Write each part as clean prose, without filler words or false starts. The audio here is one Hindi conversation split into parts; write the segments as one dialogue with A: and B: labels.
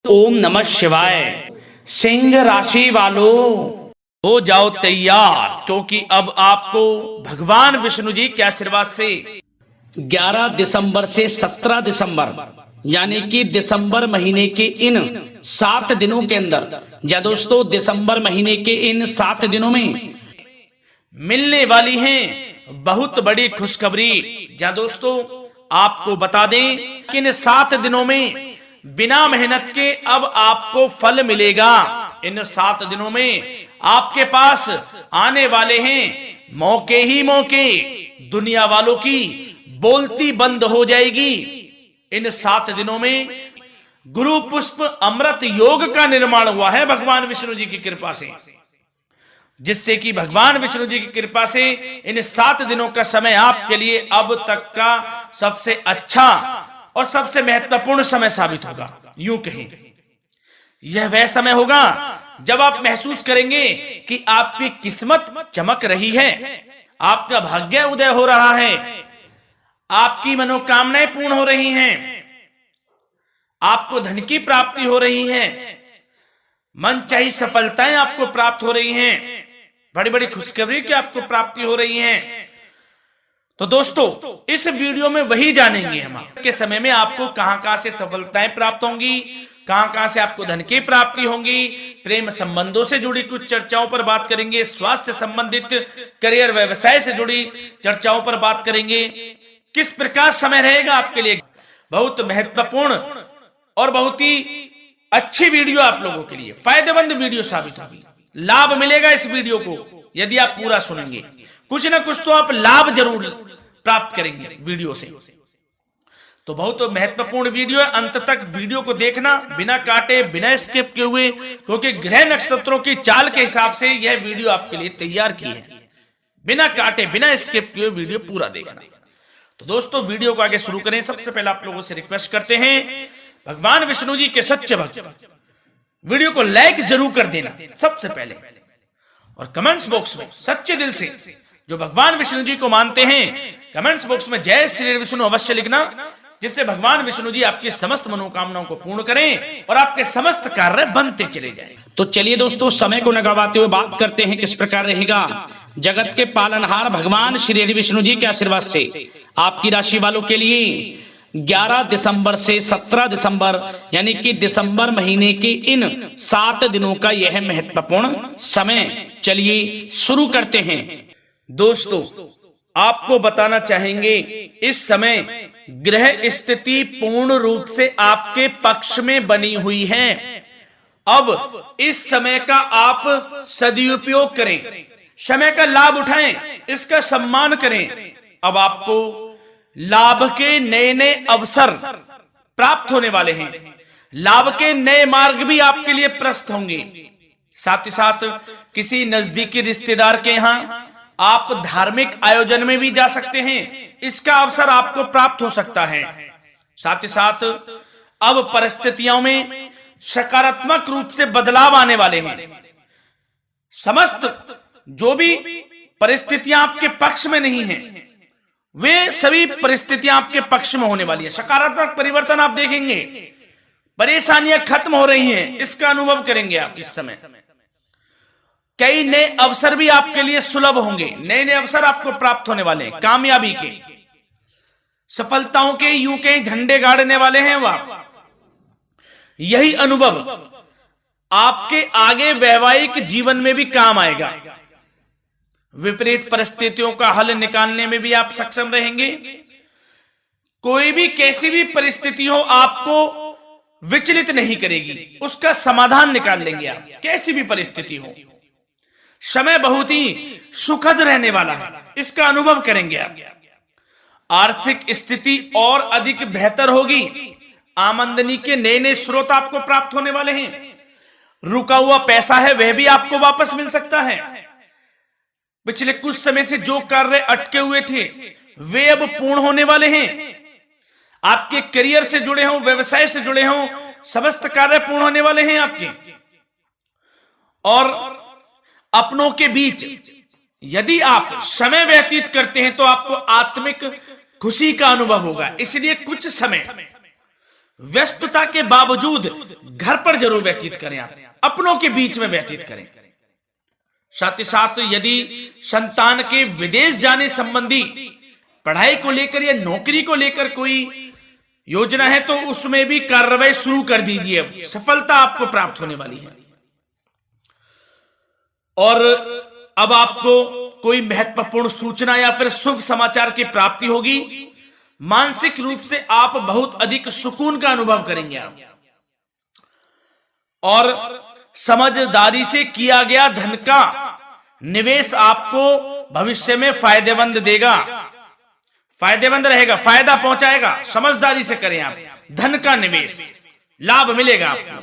A: ओम नमः शिवाय। सिंह राशि वालों,
B: हो जाओ तैयार, क्योंकि अब आपको भगवान विष्णु जी के आशीर्वाद से
A: 11 दिसंबर से 17 दिसंबर यानी कि दिसंबर महीने के इन 7 दिनों के अंदर, या दोस्तों दिसंबर महीने के इन 7 दिनों में
B: मिलने वाली हैं बहुत बड़ी खुशखबरी। जहां दोस्तों आपको बता दें कि इन 7 दिनों में बिना मेहनत के अब आपको फल मिलेगा। इन 7 दिनों में आपके पास आने वाले हैं मौके ही मौके। दुनिया वालों की बोलती बंद हो जाएगी। इन 7 दिनों में गुरु पुष्प अमृत योग का निर्माण हुआ है भगवान विष्णु जी की कृपा से, जिससे कि भगवान विष्णु जी की कृपा से इन 7 दिनों का समय आपके लिए अब तक का सबसे अच्छा और सबसे महत्वपूर्ण समय साबित होगा। यूं कहें, यह वह समय होगा जब आप महसूस करेंगे कि आपकी किस्मत चमक रही है, आपका भाग्य उदय हो रहा है, आपकी मनोकामनाएं पूर्ण हो रही हैं, आपको धन की प्राप्ति हो रही है, मनचाही सफलताएं आपको प्राप्त हो रही हैं, बड़ी बड़ी खुशखबरी की आपको प्राप्ति हो रही है। तो दोस्तों इस वीडियो में वही जानेंगे हम के समय में आपको कहां से सफलताएं प्राप्त होंगी, कहां से आपको धन की प्राप्ति होंगी, प्रेम संबंधों से जुड़ी कुछ चर्चाओं पर बात करेंगे, स्वास्थ्य संबंधित करियर व्यवसाय से जुड़ी चर्चाओं पर बात करेंगे। किस प्रकार समय रहेगा आपके लिए, बहुत महत्वपूर्ण और बहुत ही अच्छी वीडियो आप लोगों के लिए, फायदेमंद वीडियो साबित होगी। लाभ मिलेगा इस वीडियो को यदि आप पूरा सुनेंगे, कुछ ना कुछ तो आप लाभ जरूर प्राप्त करेंगे वीडियो से। तो बहुत महत्वपूर्ण वीडियो है, अंत तक वीडियो को देखना, बिना काटे बिना स्किप किए हुए, क्योंकि ग्रह नक्षत्रों की चाल के हिसाब से यह वीडियो आपके लिए तैयार की है। बिना काटे बिना स्किप किए वीडियो पूरा देखना। तो दोस्तों वीडियो को आगे शुरू करें। सबसे पहले आप लोगों से रिक्वेस्ट करते हैं, भगवान विष्णु जी के सच्चे भक्त वीडियो को लाइक जरूर कर देना सबसे पहले, और कमेंट्स बॉक्स में सच्चे दिल से जो भगवान विष्णु जी को मानते हैं कमेंट्स बॉक्स में जय श्री विष्णु अवश्य लिखना, जिससे भगवान विष्णु जी आपकी समस्त मनोकामनाओं को पूर्ण करें और आपके समस्त कार्य बनते चले जाएं।
A: तो चलिए दोस्तों समय को न गवाते हुए बात करते हैं किस प्रकार रहेगा जगत के पालनहार भगवान श्री विष्णु जी के आशीर्वाद से आपकी राशि वालों के लिए 11 दिसंबर से 17 दिसंबर यानी कि दिसंबर महीने के इन 7 दिनों का यह महत्वपूर्ण समय। चलिए शुरू करते हैं।
B: दोस्तों आपको बताना चाहेंगे इस समय ग्रह स्थिति पूर्ण रूप से आपके पक्ष में बनी हुई है। अब इस समय का आप सदुपयोग करें, समय का लाभ उठाएं, इसका सम्मान करें। अब आपको लाभ के नए नए अवसर प्राप्त होने वाले हैं, लाभ के नए मार्ग भी आपके लिए प्रशस्त होंगे। साथ ही साथ किसी नजदीकी रिश्तेदार के यहाँ आप धार्मिक आयोजन में भी जा सकते हैं, इसका अवसर आपको प्राप्त हो सकता है। साथ ही साथ अब परिस्थितियों में सकारात्मक रूप से बदलाव आने वाले हैं। समस्त जो भी परिस्थितियां आपके पक्ष में नहीं हैं, वे सभी परिस्थितियां आपके पक्ष में होने वाली है। सकारात्मक परिवर्तन आप देखेंगे, परेशानियां खत्म हो रही हैं, इसका अनुभव करेंगे आप इस समय। कई नए अवसर भी आपके लिए सुलभ होंगे, नए नए अवसर आपको प्राप्त होने वाले हैं, कामयाबी के, सफलताओं के, यूं के झंडे गाड़ने वाले हैं वह। यही अनुभव आपके आगे वैवाहिक जीवन में भी काम आएगा। विपरीत परिस्थितियों का हल निकालने में भी आप सक्षम रहेंगे। कोई भी कैसी भी परिस्थिति हो आपको विचलित नहीं करेगी, उसका समाधान निकाल लेंगे आप, कैसी भी परिस्थिति हो। समय बहुत ही सुखद रहने वाला है, इसका अनुभव करेंगे आप। आर्थिक स्थिति और अधिक बेहतर होगी, आमदनी के नए नए स्रोत आपको प्राप्त होने वाले हैं। रुका हुआ पैसा है वह भी आपको वापस मिल सकता है। पिछले कुछ समय से जो कार्य अटके हुए थे वे अब पूर्ण होने वाले हैं। आपके करियर से जुड़े हों, व्यवसाय से जुड़े हों, समस्त कार्य पूर्ण होने वाले हैं आपके। और अपनों के बीच यदि आप समय व्यतीत करते हैं तो आपको आत्मिक खुशी का अनुभव होगा। इसलिए कुछ समय व्यस्तता के बावजूद घर पर जरूर व्यतीत करें, आप अपनों के बीच में व्यतीत करें। साथ ही साथ यदि संतान के विदेश जाने संबंधी पढ़ाई को लेकर या नौकरी को लेकर कोई योजना है तो उसमें भी कार्रवाई शुरू कर दीजिए, सफलता आपको प्राप्त होने वाली है। और अब आपको कोई महत्वपूर्ण सूचना या फिर शुभ समाचार की प्राप्ति होगी। मानसिक रूप से आप बहुत अधिक सुकून का अनुभव करेंगे आप, और समझदारी से किया गया धन का निवेश आपको भविष्य में फायदेमंद देगा, फायदेमंद रहेगा, फायदा पहुंचाएगा। समझदारी से करें आप, धन का निवेश, लाभ मिलेगा आपको।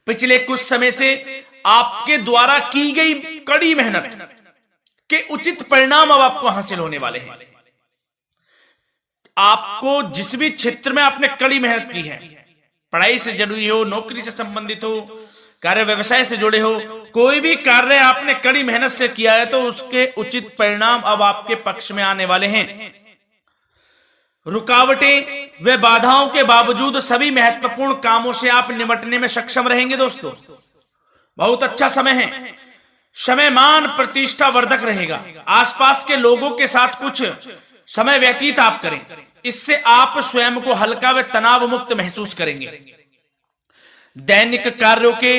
B: पिछले कुछ समय से आपके द्वारा की गई कड़ी मेहनत के उचित परिणाम अब आपको हासिल होने वाले हैं। आपको जिस भी क्षेत्र में आपने कड़ी मेहनत की है, पढ़ाई से जुड़ी हो, नौकरी से संबंधित हो, कार्य व्यवसाय से जुड़े हो, कोई भी कार्य आपने कड़ी मेहनत से किया है तो उसके उचित परिणाम अब आपके पक्ष में आने वाले हैं। रुकावटें व बाधाओं के बावजूद सभी महत्वपूर्ण कामों से आप निपटने में सक्षम रहेंगे। दोस्तों बहुत अच्छा समय है, समय मान प्रतिष्ठा वर्धक रहेगा। आसपास के लोगों के साथ कुछ समय व्यतीत आप करें, इससे आप स्वयं को हल्का व तनाव मुक्त महसूस करेंगे। दैनिक कार्यों के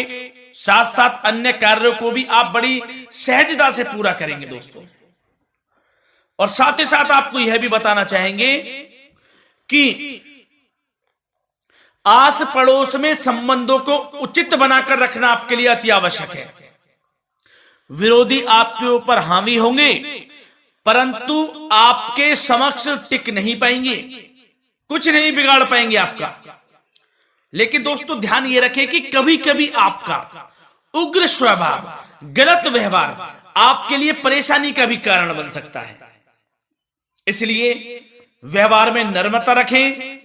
B: साथ साथ अन्य कार्यों को भी आप बड़ी सहजता से पूरा करेंगे दोस्तों। और साथ ही साथ आपको यह भी बताना चाहेंगे कि आस पड़ोस में संबंधों को उचित बनाकर रखना आपके लिए अति आवश्यक है। विरोधी आपके ऊपर हावी होंगे परंतु आपके समक्ष टिक नहीं पाएंगे, कुछ नहीं बिगाड़ पाएंगे आपका। लेकिन दोस्तों ध्यान ये रखें कि कभी कभी आपका उग्र स्वभाव, गलत व्यवहार आपके लिए परेशानी का भी कारण बन सकता है। इसलिए व्यवहार में नम्रता रखें,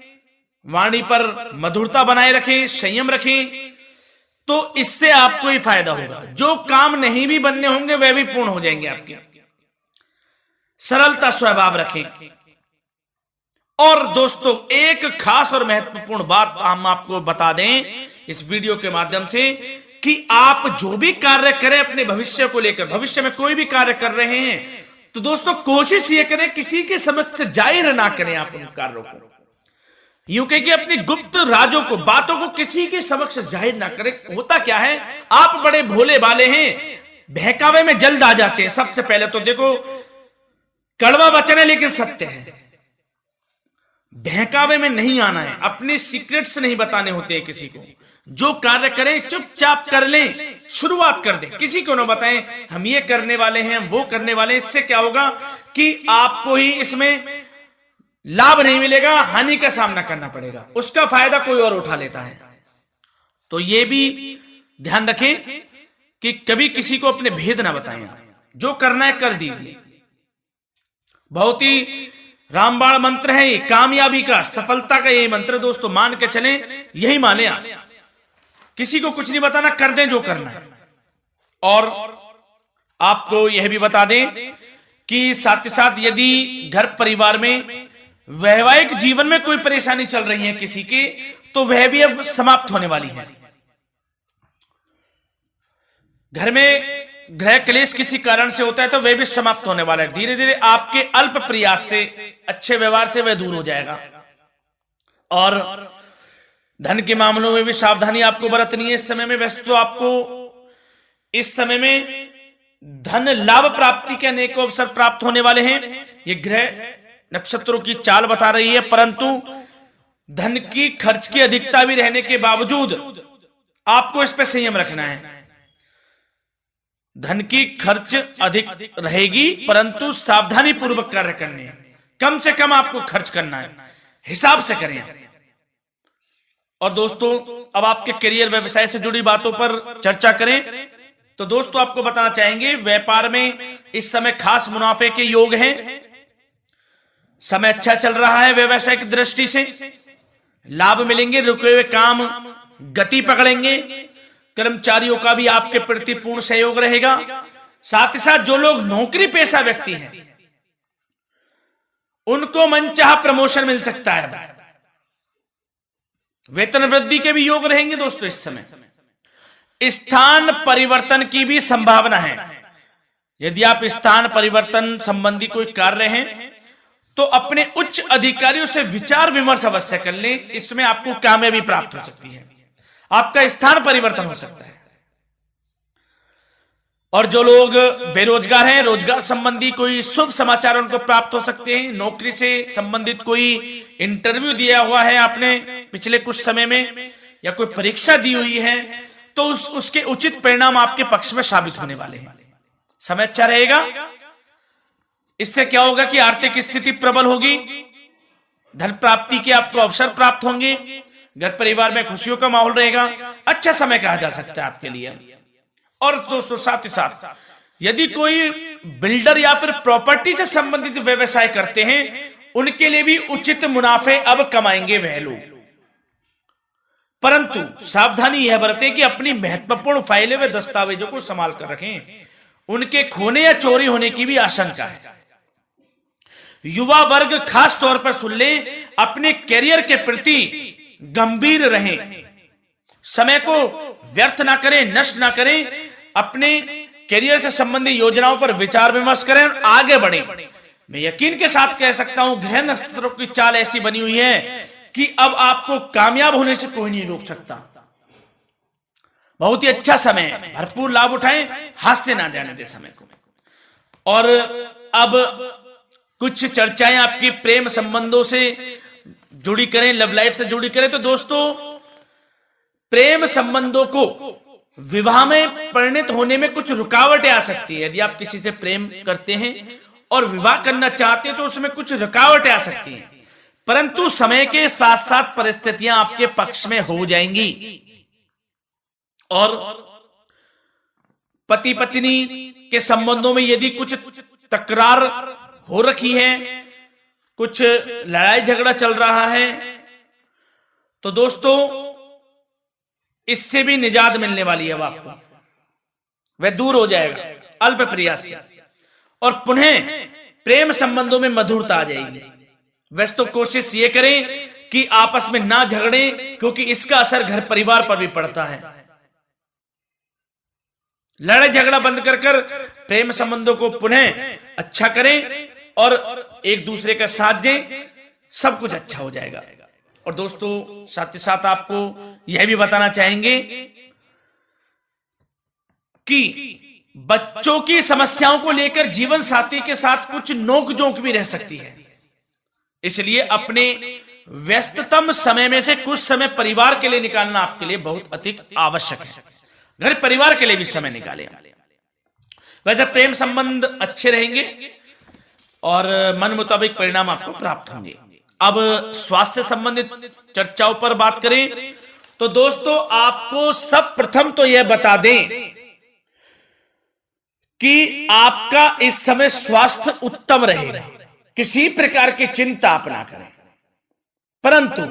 B: वाणी पर मधुरता बनाए रखें, संयम रखें, तो इससे आपको ही फायदा होगा। जो काम नहीं भी बनने होंगे वह भी पूर्ण हो जाएंगे आपके। सरलता स्वभाव रखें। और दोस्तों एक खास और महत्वपूर्ण बात हम आपको बता दें इस वीडियो के माध्यम से कि आप जो भी कार्य करें अपने भविष्य को लेकर, भविष्य में कोई भी कार्य कर रहे हैं तो दोस्तों कोशिश ये करें किसी के समक्ष जाहिर ना करें आप उन कार्यों को। यूं कह कि अपनी गुप्त राजों को, बातों को किसी के समक्ष जाहिर ना करें। होता क्या है, आप बड़े भोले भाले हैं, बहकावे में जल्द आ जाते हैं। सबसे पहले तो देखो कड़वा वचन है लेकिन सत्य है, बहकावे में नहीं आना है, अपने सीक्रेट्स नहीं बताने होते हैं किसी को। जो कार्य करें चुपचाप कर लें, शुरुआत कर दें, किसी को ना बताएं हम ये करने वाले हैं, वो करने वाले हैं। इससे क्या होगा कि आपको ही इसमें लाभ नहीं मिलेगा, हानि का सामना करना पड़ेगा, उसका फायदा कोई और उठा लेता है। तो ये भी ध्यान रखें कि कभी किसी को अपने भेद ना बताएं, जो करना है कर दीजिए। बहुत ही रामबाण मंत्र है ये, कामयाबी का, सफलता का यही मंत्र दोस्तों, मान के चलें, यही माने आप। किसी को कुछ नहीं बताना, कर दें जो करना है। और आपको यह भी बता दें कि साथ ही साथ यदि घर परिवार में वैवाहिक जीवन में कोई परेशानी चल रही है किसी की, तो वह भी अब समाप्त होने वाली है। घर में गृह क्लेश किसी कारण से होता है तो वह भी समाप्त होने वाला है। धीरे धीरे आपके अल्प प्रयास से, अच्छे व्यवहार से वह दूर हो जाएगा। और धन के मामलों में भी सावधानी आपको बरतनी है इस समय में। वैसे तो आपको इस समय में धन लाभ प्राप्ति के अनेक अवसर प्राप्त होने वाले हैं, ये ग्रह नक्षत्रों की चाल बता रही है। परंतु धन की खर्च की अधिकता भी रहने के बावजूद आपको इस पर संयम रखना है। धन की खर्च अधिक रहेगी परंतु सावधानी पूर्वक कार्य करने हैं, कम से कम आपको खर्च करना है, हिसाब से करें। और दोस्तों अब आपके करियर व्यवसाय से जुड़ी बातों पर चर्चा करें तो दोस्तों आपको बताना चाहेंगे व्यापार में इस समय खास मुनाफे के योग हैं। समय अच्छा चल रहा है, व्यवसाय की दृष्टि से लाभ मिलेंगे, रुके हुए काम गति पकड़ेंगे, कर्मचारियों का भी आपके प्रति पूर्ण सहयोग रहेगा। साथ ही साथ जो लोग नौकरी पेशा व्यक्ति हैं उनको मनचाहा प्रमोशन मिल सकता है। वेतन वृद्धि के भी योग रहेंगे दोस्तों। इस समय स्थान परिवर्तन की भी संभावना है। यदि आप स्थान परिवर्तन संबंधी कोई कार्य हैं तो अपने उच्च अधिकारियों से विचार विमर्श अवश्य कर लें। इसमें आपको कामयाबी प्राप्त हो सकती है, आपका स्थान परिवर्तन हो सकता है। और जो लोग बेरोजगार हैं, रोजगार संबंधी कोई शुभ समाचार उनको प्राप्त हो सकते हैं। नौकरी से संबंधित कोई इंटरव्यू दिया हुआ है आपने पिछले कुछ समय में, या कोई परीक्षा दी हुई है, तो उसके उचित परिणाम आपके पक्ष में साबित होने वाले हैं। समय अच्छा रहेगा। इससे क्या होगा कि आर्थिक स्थिति प्रबल होगी, धन प्राप्ति के आपको अवसर प्राप्त होंगे, घर परिवार में खुशियों का माहौल रहेगा। अच्छा समय कहा जा सकता है आपके लिए। और दोस्तों साथ ही साथ यदि कोई बिल्डर या फिर प्रॉपर्टी से संबंधित व्यवसाय करते हैं, उनके लिए भी उचित मुनाफे अब कमाएंगे वह लोग। परंतु सावधानी यह बरतें कि अपनी महत्वपूर्ण फाइलें व दस्तावेजों को संभाल कर रखें, उनके खोने या चोरी होने की भी आशंका है। युवा वर्ग खास तौर पर सुन लें, अपने कैरियर के प्रति गंभीर रहें, समय को व्यर्थ ना करें, नष्ट ना करें, अपने कैरियर से संबंधित योजनाओं पर विचार विमर्श करें और आगे बढ़ें। मैं यकीन के साथ कह सकता हूं, ग्रह नक्षत्रों की चाल ऐसी बनी हुई है कि अब आपको कामयाब होने से कोई नहीं रोक सकता। बहुत ही अच्छा समय है, भरपूर लाभ उठाएं, हाथ से ना जाने दे समय को। और अब कुछ चर्चाएं आपकी प्रेम संबंधों से जुड़ी करें, लव लाइफ से जुड़ी करें। तो दोस्तों प्रेम संबंधों को विवाह में परिणत होने में कुछ रुकावटें आ सकती है। यदि आप किसी से प्रेम करते हैं और विवाह करना चाहते हैं तो उसमें कुछ रुकावटें आ सकती हैं, परंतु समय के साथ साथ परिस्थितियां आपके पक्ष में हो जाएंगी। और पति पत्नी के संबंधों में यदि कुछ तकरार हो रखी है, कुछ लड़ाई झगड़ा चल रहा है, तो दोस्तों इससे भी निजात मिलने वाली है। अब आपको वह दूर हो जाएगा अल्प प्रयास से, और पुनः प्रेम संबंधों में मधुरता आ जाएगी। वैसे तो कोशिश ये करें कि आपस में ना झगड़ें, क्योंकि इसका असर घर परिवार पर भी पड़ता है। लड़ाई झगड़ा बंद कर प्रेम संबंधों को पुनः अच्छा करें और एक दूसरे का साथ दें, सब कुछ अच्छा हो जाएगा। और दोस्तों साथ ही साथ आपको यह भी बताना चाहेंगे कि बच्चों की समस्याओं को लेकर जीवन साथी के साथ कुछ नोकझोंक भी रह सकती है। इसलिए अपने व्यस्ततम समय में से कुछ समय परिवार के लिए निकालना आपके लिए बहुत अधिक आवश्यक है। घर परिवार के लिए भी समय निकालें। वैसे प्रेम संबंध अच्छे रहेंगे और मन मुताबिक परिणाम आपको प्राप्त होंगे। अब स्वास्थ्य संबंधित चर्चाओं पर बात करें तो दोस्तों आपको सब प्रथम तो यह बता दें कि आपका इस समय स्वास्थ्य उत्तम रहेगा, किसी प्रकार की चिंता आप ना करें। परंतु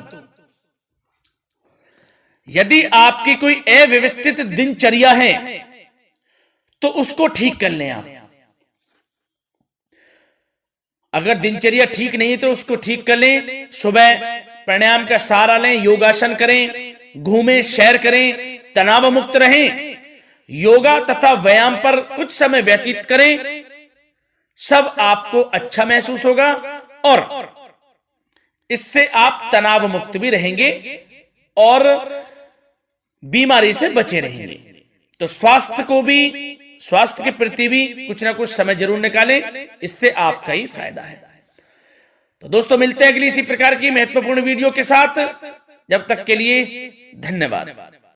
B: यदि आपकी कोई अव्यवस्थित दिनचर्या है तो उसको ठीक कर लें आप। अगर दिनचर्या ठीक नहीं है तो उसको ठीक कर लें। सुबह प्राणायाम का सहारा लें, योगासन करें, घूमें, सैर करें, तनाव मुक्त रहें, योगा तथा व्यायाम पर कुछ समय व्यतीत करें। सब आपको अच्छा महसूस होगा और इससे आप तनाव मुक्त भी रहेंगे और बीमारी से बचे रहेंगे। तो स्वास्थ्य के प्रति भी कुछ ना कुछ समय जरूर निकालें, इससे आपका ही फायदा है। तो दोस्तों मिलते हैं अगली इसी प्रकार की महत्वपूर्ण वीडियो के साथ। जब तक के लिए धन्यवाद।